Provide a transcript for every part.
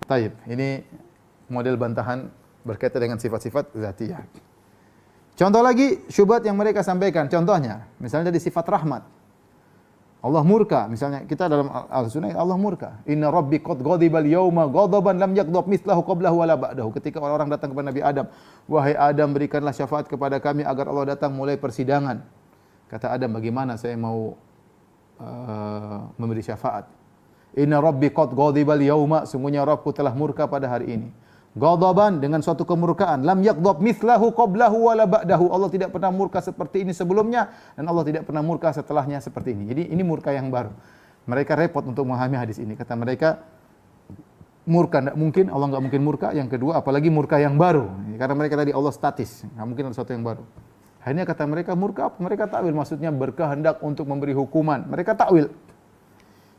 Taib, ini model bantahan berkaitan dengan sifat-sifat zatiyah. Contoh lagi syubhat yang mereka sampaikan. Contohnya, misalnya di sifat rahmat. Allah murka, misalnya kita dalam Al-Sunnah Allah murka. Inna rabbi qad ghadibal yauma ghadaban lam yaghdab mithlahu qablahu wala ba'dahu. Ketika orang-orang datang kepada Nabi Adam, wahai Adam, berikanlah syafaat kepada kami agar Allah datang mulai persidangan. Kata Adam, bagaimana saya mau memberi syafaat? Inna rabbi qad ghadibal yauma, sungguhnya Rabbku telah murka pada hari ini. Ghadaban, dengan suatu kemurkaan. Lam yaghdab mithlahu qablahu wala ba'dahu. Allah tidak pernah murka seperti ini sebelumnya dan Allah tidak pernah murka setelahnya seperti ini. Jadi ini murka yang baru. Mereka repot untuk memahami hadis ini. Kata mereka, murka tidak mungkin, Allah enggak mungkin murka. Yang kedua, apalagi murka yang baru. Karena mereka tadi Allah statis, enggak mungkin ada sesuatu yang baru. Akhirnya kata mereka murka, mereka takwil, maksudnya berkehendak untuk memberi hukuman. Mereka takwil.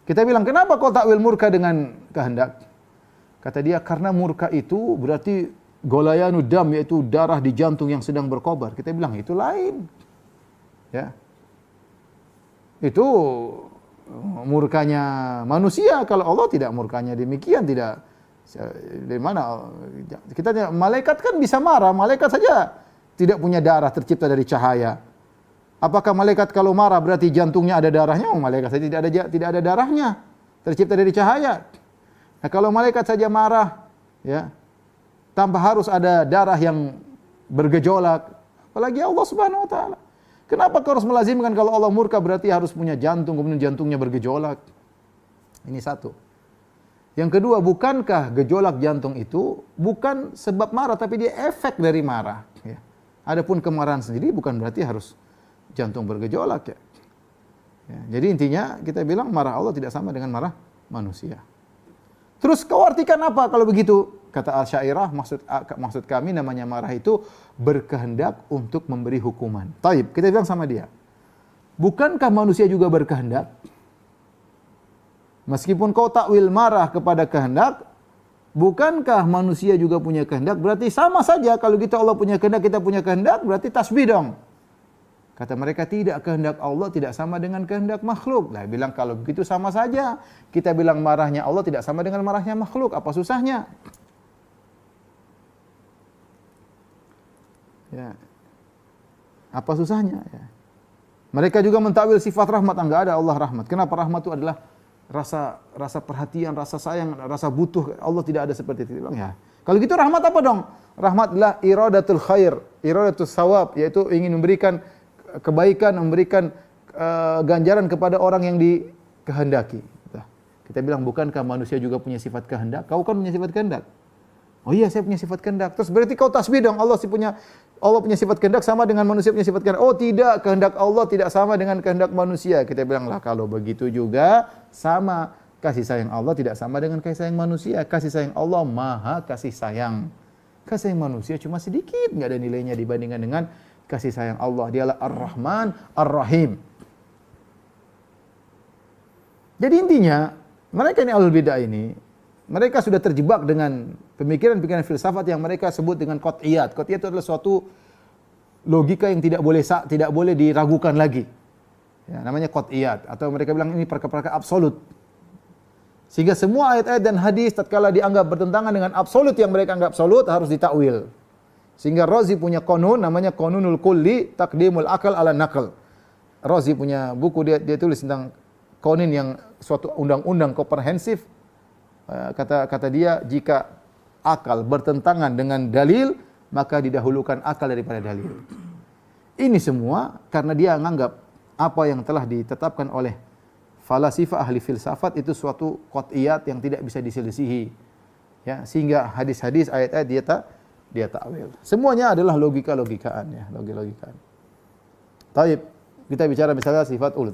Kita bilang, kenapa kau takwil murka dengan kehendak? Kata dia, karena murka itu berarti golayanu dam, yaitu darah di jantung yang sedang berkobar. Kita bilang, itu lain. Ya. Itu murkanya manusia. Kalau Allah tidak murkanya demikian, tidak. Dari mana? Kita malaikat kan bisa marah. Malaikat saja tidak punya darah tercipta dari cahaya. Apakah malaikat kalau marah berarti jantungnya ada darahnya? Oh, malaikat saja tidak ada darahnya, tercipta dari cahaya. Nah, kalau malaikat saja marah, ya, tanpa harus ada darah yang bergejolak, apalagi Allah Subhanahu wa taala. Kenapa kau harus melazimkan kalau Allah murka berarti harus punya jantung, kemudian jantungnya bergejolak? Ini satu. Yang kedua, bukankah gejolak jantung itu bukan sebab marah, tapi dia efek dari marah, ya. Adapun kemarahan sendiri bukan berarti harus jantung bergejolak, ya. Ya, jadi intinya kita bilang marah Allah tidak sama dengan marah manusia. Terus kau artikan apa kalau begitu? Kata Asy'ariyah, maksud kami namanya marah itu berkehendak untuk memberi hukuman. Taib, kita bilang sama dia, bukankah manusia juga berkehendak? Meskipun kau takwil marah kepada kehendak, bukankah manusia juga punya kehendak? Berarti sama saja, kalau kita Allah punya kehendak, kita punya kehendak, berarti tasbih dong. Kata mereka, tidak, kehendak Allah tidak sama dengan kehendak makhluk. Lah bilang kalau begitu sama saja. Kita bilang marahnya Allah tidak sama dengan marahnya makhluk. Apa susahnya? Ya. Apa susahnya? Ya. Mereka juga mentakwil sifat rahmat. Enggak ada Allah rahmat. Kenapa? Rahmat itu adalah rasa perhatian, rasa sayang, rasa butuh. Allah tidak ada seperti itu. Bilang, ya. Kalau gitu rahmat apa dong? Rahmat adalah iradatul khair, iradatul sawab, yaitu ingin memberikan kebaikan, memberikan ganjaran kepada orang yang dikehendaki. Kita bilang, bukankah manusia juga punya sifat kehendak? Kau kan punya sifat kehendak. Oh iya, saya punya sifat kehendak. Terus berarti kau tasbih dong, Allah punya sifat kehendak sama dengan manusia punya sifat kehendak. Oh tidak, kehendak Allah tidak sama dengan kehendak manusia. Kita bilang, lah kalau begitu juga sama. Kasih sayang Allah tidak sama dengan kasih sayang manusia. Kasih sayang Allah maha kasih sayang. Kasih sayang manusia cuma sedikit, enggak ada nilainya dibandingkan dengan kasih sayang Allah. Dialah Ar-Rahman, Ar-Rahim. Jadi intinya, mereka ini ahlul bidah ini, mereka sudah terjebak dengan pemikiran-pemikiran filsafat yang mereka sebut dengan qat'iyat. Qat'iyat itu adalah suatu logika yang tidak boleh diragukan lagi. Ya, namanya qat'iyat. Atau mereka bilang ini perkara-perkara absolut. Sehingga semua ayat-ayat dan hadis tatkala dianggap bertentangan dengan absolut yang mereka anggap absolut harus ditakwil. Sehingga Razi punya qanun namanya Qanunul Kulli Taqdimul Akal ala Naql. Razi punya buku, dia tulis tentang qanun yang suatu undang-undang komprehensif. Kata dia, jika akal bertentangan dengan dalil, maka didahulukan akal daripada dalil. Ini semua karena dia menganggap apa yang telah ditetapkan oleh falasifah ahli filsafat itu suatu qat'iyat yang tidak bisa diselisihi. Ya, sehingga hadis-hadis, ayat-ayat dia takwil. Semuanya adalah logika-logikaan, ya, logika-logikaan. Taib, kita bicara misalnya sifat uluhiyah.